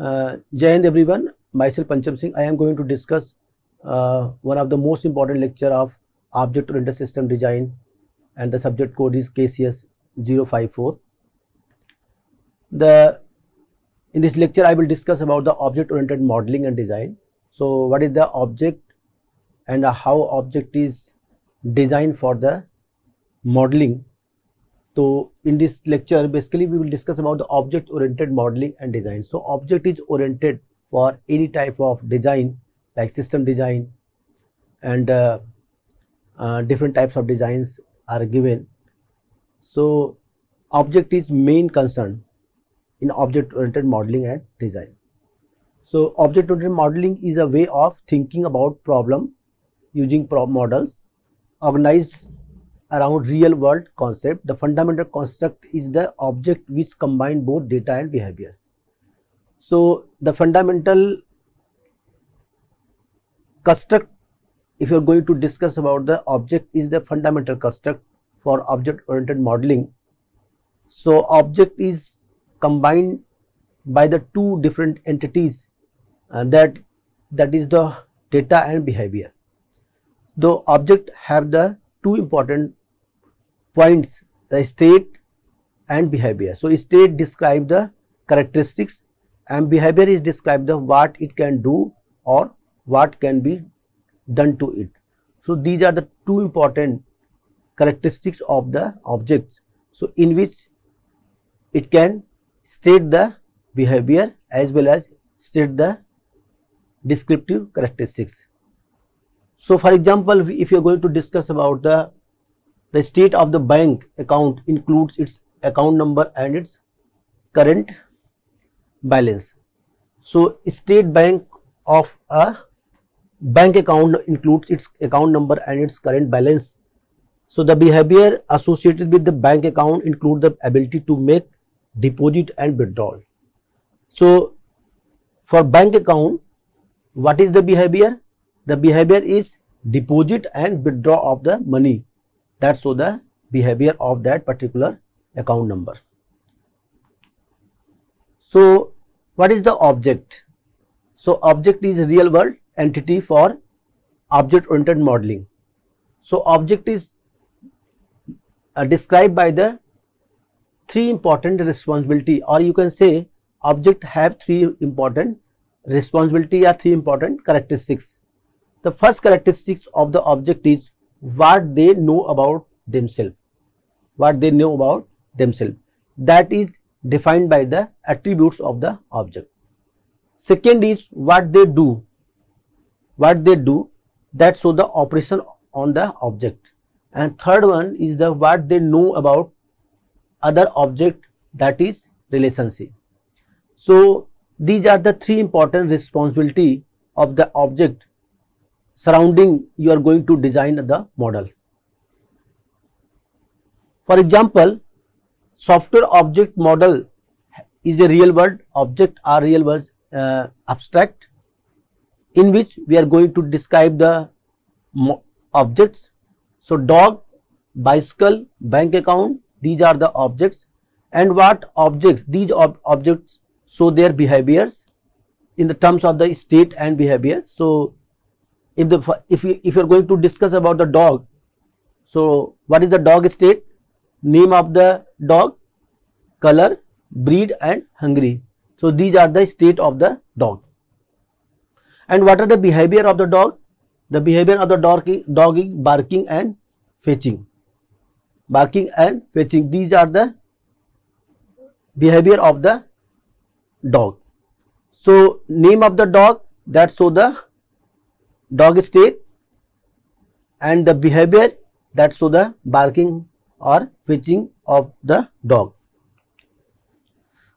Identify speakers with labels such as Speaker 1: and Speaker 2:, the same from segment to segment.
Speaker 1: Jai Hind everyone, myself Pancham Singh. I am going to discuss one of the most important lecture of object oriented system design, and the subject code is KCS 054. In this lecture I will discuss about the object oriented modeling and design. So what is the object and how object is designed for the modeling. So in this lecture basically we will discuss about the object oriented modeling and design. So object is oriented for any type of design like system design, and different types of designs are given. So object is main concern in object oriented modeling and design. So object oriented modeling is a way of thinking about problem using models organized around real world concept. The fundamental construct is the object which combine both data and behavior. So the fundamental construct, if you are going to discuss about the object, is the fundamental construct for object oriented modeling. So object is combined by the two different entities, that is the data and behavior. The object have the two important points, the state and behavior. So state describe the characteristics and behavior is describe the what it can do or what can be done to it. So these are the two important characteristics of the objects, so in which it can state the behavior as well as state the descriptive characteristics. So for example, if you are going to discuss about the state of the bank account includes its account number and its current balance. So state bank of a bank account includes its account number and its current balance. So the behavior associated with the bank account include the ability to make deposit and withdrawal. So for bank account, what is the behavior? The behavior is deposit and withdraw of the money. That's so the behavior of that particular account number. So what is the object? So object is a real world entity for object oriented modeling. So object is described by the three important responsibility, or you can say object have three important responsibility or three important characteristics. The first characteristics of the object is what they know about themselves. What they know about themselves, that is defined by the attributes of the object. Second is what they do. What they do, that show the operation on the object. And third one is the what they know about other object, that is relationship. So these are the three important responsibility of the object surrounding you are going to design the model. For example, software object model is a real world object or real world abstract, in which we are going to describe the objects. So dog, bicycle, bank account, these are the objects. And what objects? These objects show their behaviors in the terms of the state and behavior. So if you are going to discuss about the dog, so what is the dog state? Name of the dog, color, breed and hungry. So these are the state of the dog. And what are the behavior of the dog? The behavior of the dog is barking and fetching. Barking and fetching, these are the behavior of the dog. So name of the dog, that show the dog state, and the behavior that show the barking or fetching of the dog.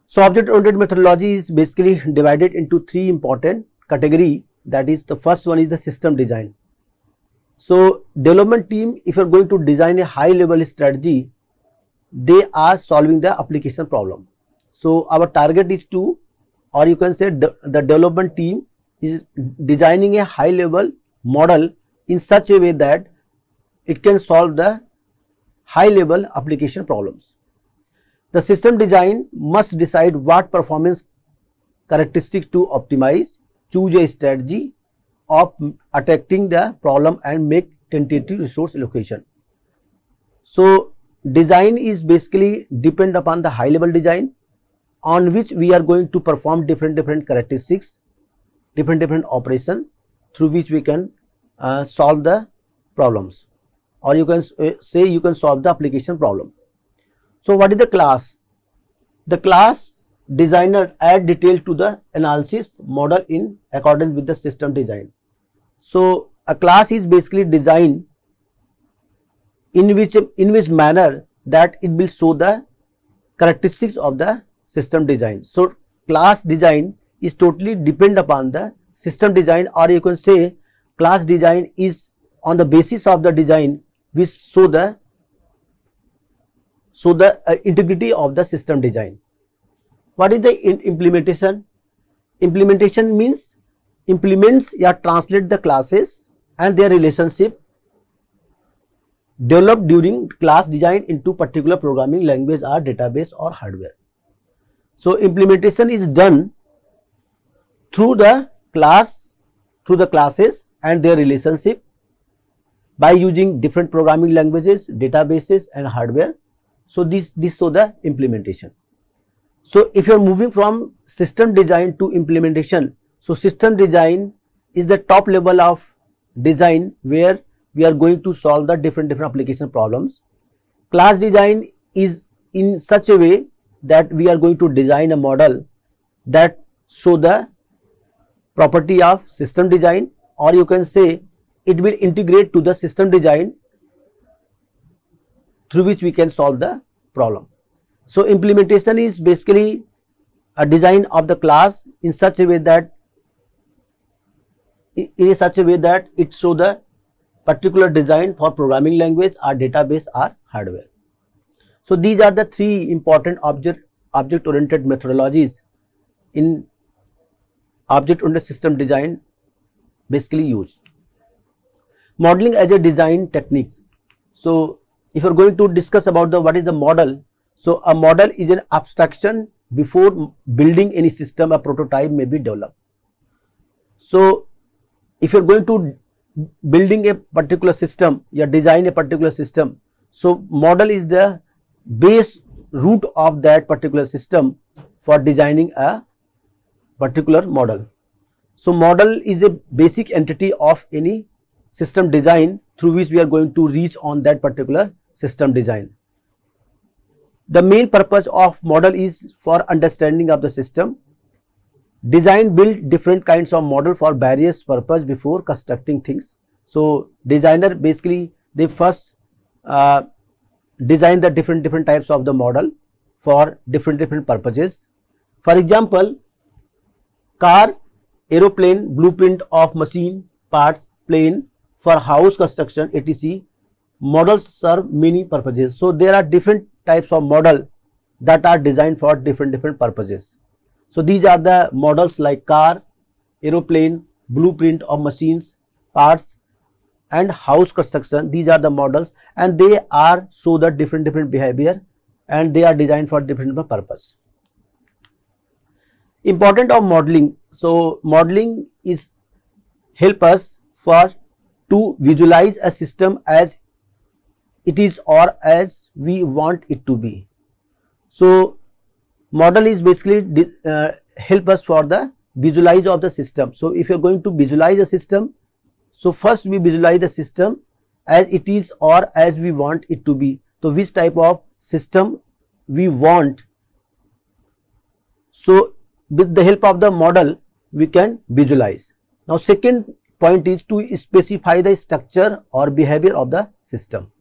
Speaker 1: So object oriented methodology is basically divided into three important category. That is, the first one is the system design. So development team, if you are going to design a high level strategy, they are solving the application problem. So our target is to, or you can say the development team is designing a high level model in such a way that it can solve the high level application problems. The system design must decide what performance characteristics to optimize, choose a strategy of attacking the problem and make tentative resource allocation. So design is basically depend upon the high level design on which we are going to perform different characteristics, different operation through which we can solve the problems, or you can say you can solve the application problem. So what is the class? The class designer add detail to the analysis model in accordance with the system design. So a class is basically designed in which manner that it will show the characteristics of the system design. So class design is totally depend upon the system design, or you can say class design is on the basis of the design which show the integrity of the system design. What is the implementation? Implementation means implements or translate the classes and their relationship developed during class design into particular programming language or database or hardware. So implementation is done through the classes and their relationship by using different programming languages, databases and hardware. So this show the implementation. So if you are moving from system design to implementation, so system design is the top level of design where we are going to solve the different application problems. Class design is in such a way that we are going to design a model that show the property of system design, or you can say it will integrate to the system design through which we can solve the problem. So implementation is basically a design of the class in such a way that it show the particular design for programming language or database or hardware. So these are the three important object oriented methodologies in object oriented system design basically used. Modeling as a design technique. So if you are going to discuss about the what is the model, so a model is an abstraction before building any system. A prototype may be developed. So if you are going to building a particular system, you design a particular system, so model is the base root of that particular system for designing a particular model. So model is a basic entity of any system design through which we are going to reach on that particular system design. The main purpose of model is for understanding of the system. Design build different kinds of model for various purpose before constructing things. So designer basically they first design the different types of the model for different purposes. For example, car, aeroplane, blueprint of machine parts, plane, for house construction, etc. Models serve many purposes. So there are different types of model that are designed for different purposes. So these are the models like car, aeroplane, blueprint of machines, parts and house construction. These are the models and they are show the different behavior and they are designed for different purpose. Important of modeling. So modeling is help us for to visualize a system as it is or as we want it to be. So model is basically help us for the visualize of the system. So if you are going to visualize a system, so first we visualize the system as it is or as we want it to be. So which type of system we want. So with the help of the model we can visualize. Now second point is to specify the structure or behavior of the system.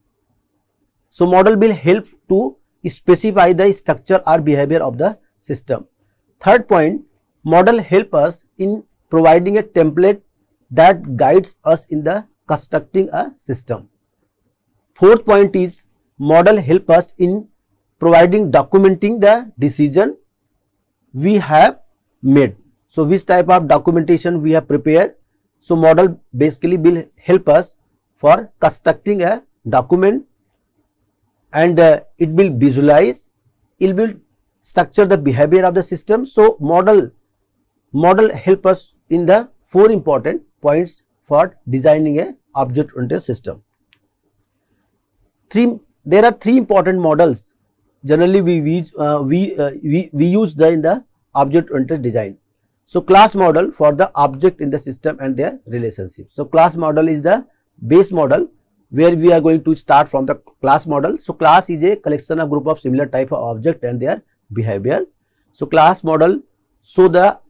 Speaker 1: So model will help to specify the structure or behavior of the system. Third point, model help us in providing a template that guides us in the constructing a system. Fourth point is model help us in providing documenting the decision we have made. So which type of documentation we have prepared. So model basically will help us for constructing a document and it will visualize, it will structure the behavior of the system. So model model help us in the 4 important points for designing a object-oriented system. There are 3 important models generally we use in the object-oriented design. So, class model for the object in the system and their relationship. So, class model is the base model where we are going to start from the class model. So, class is a collection of group of similar type of object and their behavior. So, class model show the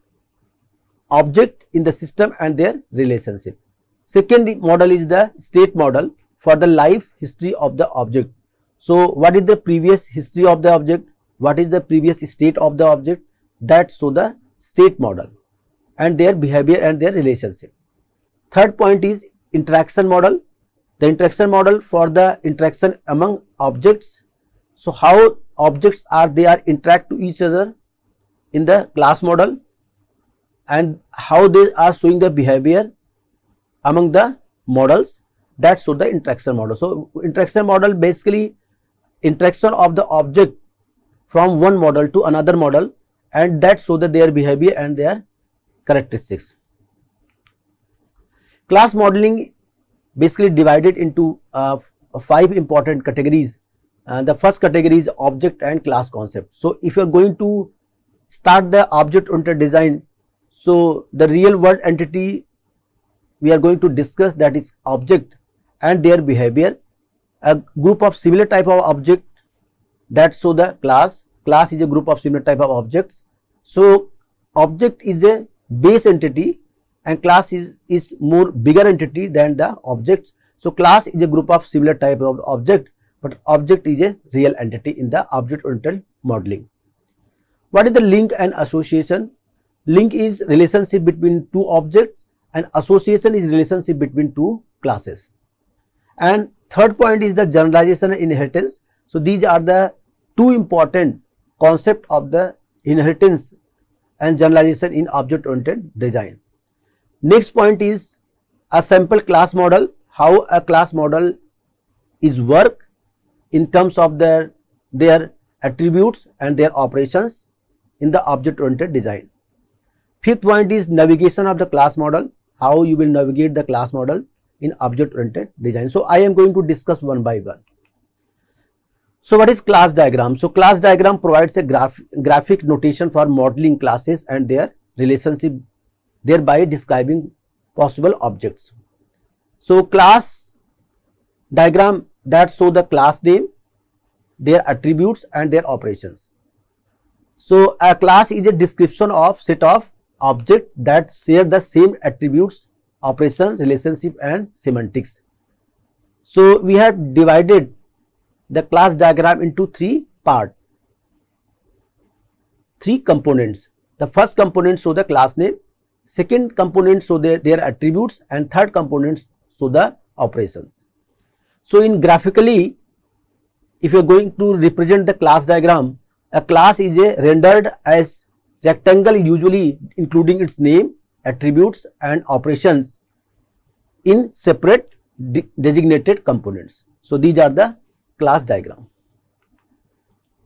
Speaker 1: object in the system and their relationship. Second model is the state model for the life history of the object. So, what is the previous history of the object? What is the previous state of the object? That show the state model and their behavior and their relationship. Third point is interaction model. The interaction model for the interaction among objects. So, how objects are interact to each other in the class model and how they are showing the behavior among the models, that show the interaction model. So, interaction model basically interaction of the object from one model to another model and that show that their behavior and their characteristics. Class modeling basically divided into 5 important categories. The first category is object and class concept. So, if you are going to start the object-oriented design, so the real world entity we are going to discuss, that is object and their behavior, a group of similar type of object that show the class. Class is a group of similar type of objects. So, object is a base entity and class is more bigger entity than the objects. So, class is a group of similar type of object, but object is a real entity in the object-oriented modeling. What is the link and association? Link is relationship between 2 objects and association is relationship between 2 classes. And third point is the generalization and inheritance. So, these are the 2 important concept of the inheritance and generalization in object-oriented design. Next point is a sample class model, how a class model is work in terms of their attributes and their operations in the object-oriented design. Fifth point is navigation of the class model, how you will navigate the class model in object-oriented design. So, I am going to discuss one by one. So, what is class diagram? So, class diagram provides a graphic notation for modeling classes and their relationship, thereby describing possible objects. So, class diagram that show the class name, their attributes and their operations. So, a class is a description of set of objects that share the same attributes, operation, relationship and semantics. So, we have divided the class diagram into 3 parts, 3 components. The first component show the class name, second component show their attributes and third component show the operations. So, in graphically, if you are going to represent the class diagram, a class is rendered as rectangle, usually including its name, attributes and operations in separate designated components. So, these are the class diagram.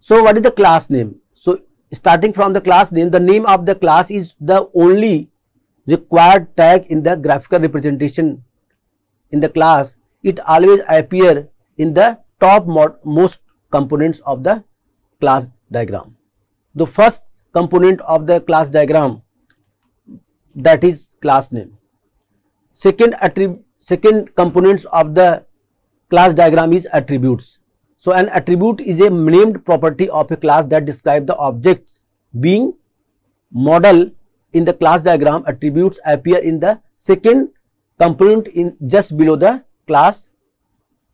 Speaker 1: So, what is the class name? So, starting from the class name, the name of the class is the only required tag in the graphical representation in the class. It always appear in the top most components of the class diagram. The first component of the class diagram, that is class name. Second components of the class diagram is attributes. So, an attribute is a named property of a class that describe the objects being model in the class diagram. Attributes appear in the second component in just below the class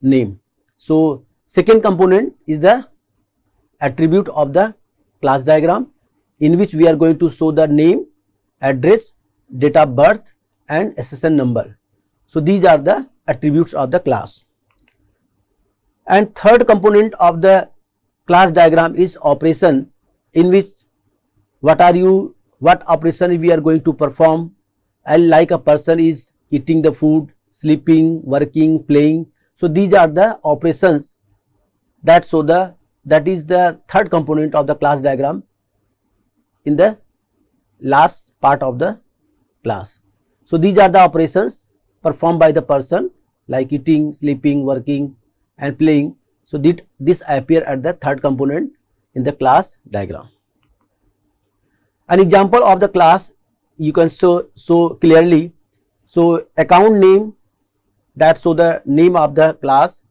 Speaker 1: name. So, second component is the attribute of the class diagram, in which we are going to show the name, address, date of birth and SSN number. So, these are the attributes of the class. And third component of the class diagram is operation, in which what operation we are going to perform, and like a person is eating the food, sleeping, working, playing. So, these are the operations that show that is the third component of the class diagram in the last part of the class. So these are the operations performed by the person like eating, sleeping, working and playing. So this appear at the third component in the class diagram. An example of the class you can show clearly. So account name, that show the name of the class,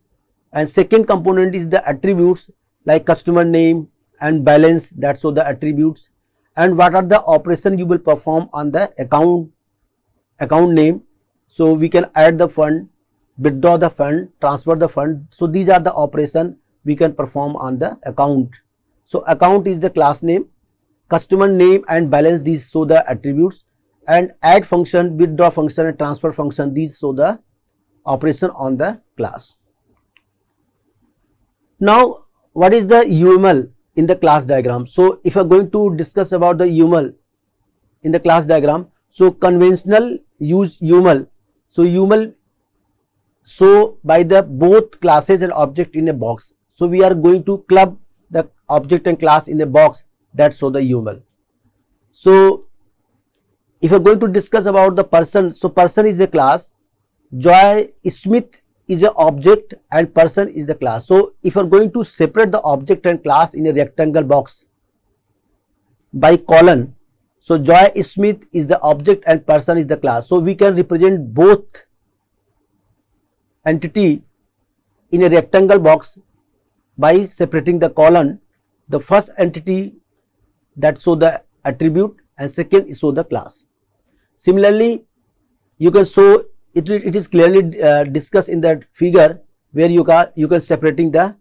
Speaker 1: and second component is the attributes like customer name and balance, that show the attributes, and what are the operation you will perform on the account name. So we can add the fund, withdraw the fund, transfer the fund. So these are the operation we can perform on the account. So account is the class name, customer name and balance, these show the attributes, and add function, withdraw function and transfer function, these show the operation on the class. Now what is the UML in the class diagram? So if you are going to discuss about the UML in the class diagram, so conventional use UML. So UML show by the both classes and object in a box. So we are going to club the object and class in a box, that show the UML. So if you are going to discuss about the person, so person is a class, Joy Smith is an object and person is the class. So if you are going to separate the object and class in a rectangle box by colon, so Joy Smith is the object and person is the class. So we can represent both entity in a rectangle box by separating the colon. The first entity that show the attribute and second is show the class. Similarly, you can show it is clearly discussed in that figure where you can separating the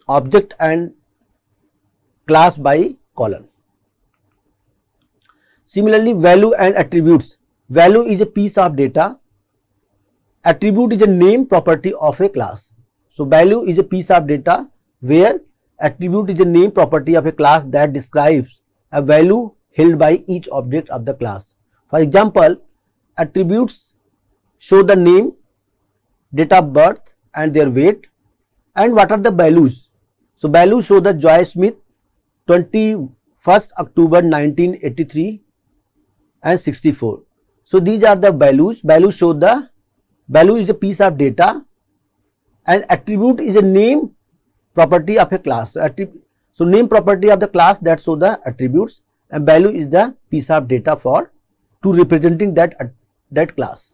Speaker 1: object and class by colon. Similarly, value and attributes. Value is a piece of data, attribute is a name property of a class. So value is a piece of data where attribute is a name property of a class that describes a value held by each object of the class. For example, attributes show the name, date of birth and their weight. And what are the values? So values show the Joy Smith 21st October 1983 and 64. So these are the values. Values show the value is a piece of data and attribute is a name property of a class. So name property of the class, that show the attributes, and value is the piece of data for to representing that class.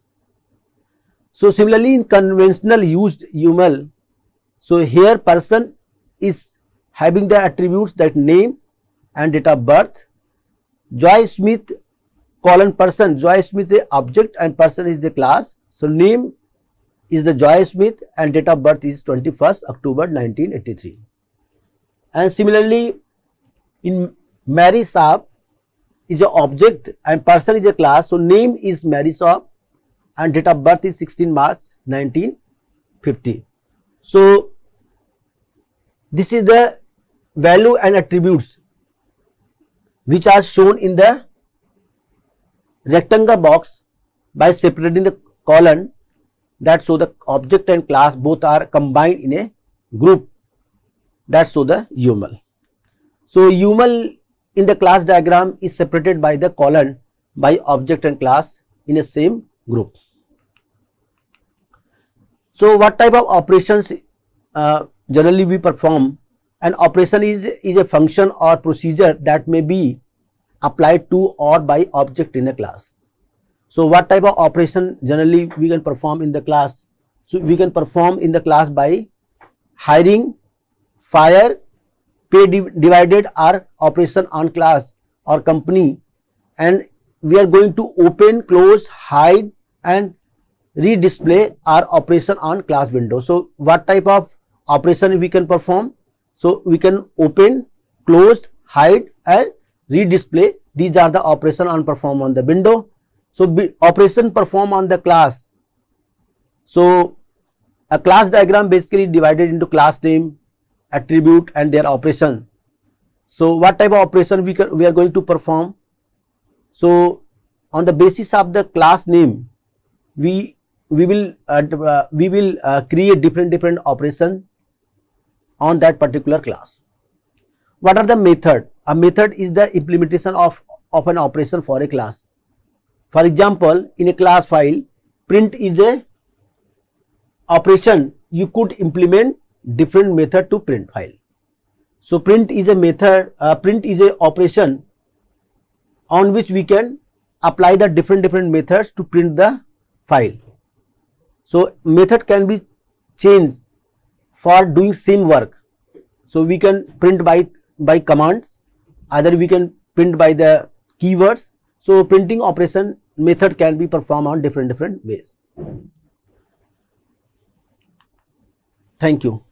Speaker 1: So similarly, in conventional used UML, so here person is having the attributes that name and date of birth, Joy Smith colon person, Joy Smith is object and person is the class. So name is the Joy Smith and date of birth is 21st October 1983. And similarly, in Mary Saab is an object and person is a class. So name is Mary Saab and date of birth is 16 March 1950. So this is the value and attributes which are shown in the rectangle box by separating the colon, that show the object and class both are combined in a group, that show the UML. So UML in the class diagram is separated by the colon by object and class in a same group. So what type of operations generally we perform? An operation is a function or procedure that may be applied to or by object in a class. So what type of operation generally we can perform in the class? So we can perform in the class by hiring, fire, pay divided are operation on class or company, and we are going to open, close, hide and redisplay our operation on class window. So what type of operation we can perform? So we can open, close, hide and redisplay. These are the operation on perform on the window. So operation perform on the class. So a class diagram basically divided into class name, attribute and their operation. So what type of operation we are going to perform? So on the basis of the class name, we will create different operation on that particular class. What are the method a method is the implementation of an operation for a class. For example, in a class file, print is a operation. You could implement different method to print file. So print is a method, print is a operation on which we can apply the different methods to print the file. So method can be changed for doing same work. So we can print by commands, either we can print by the keywords. So printing operation method can be performed on different ways. Thank you.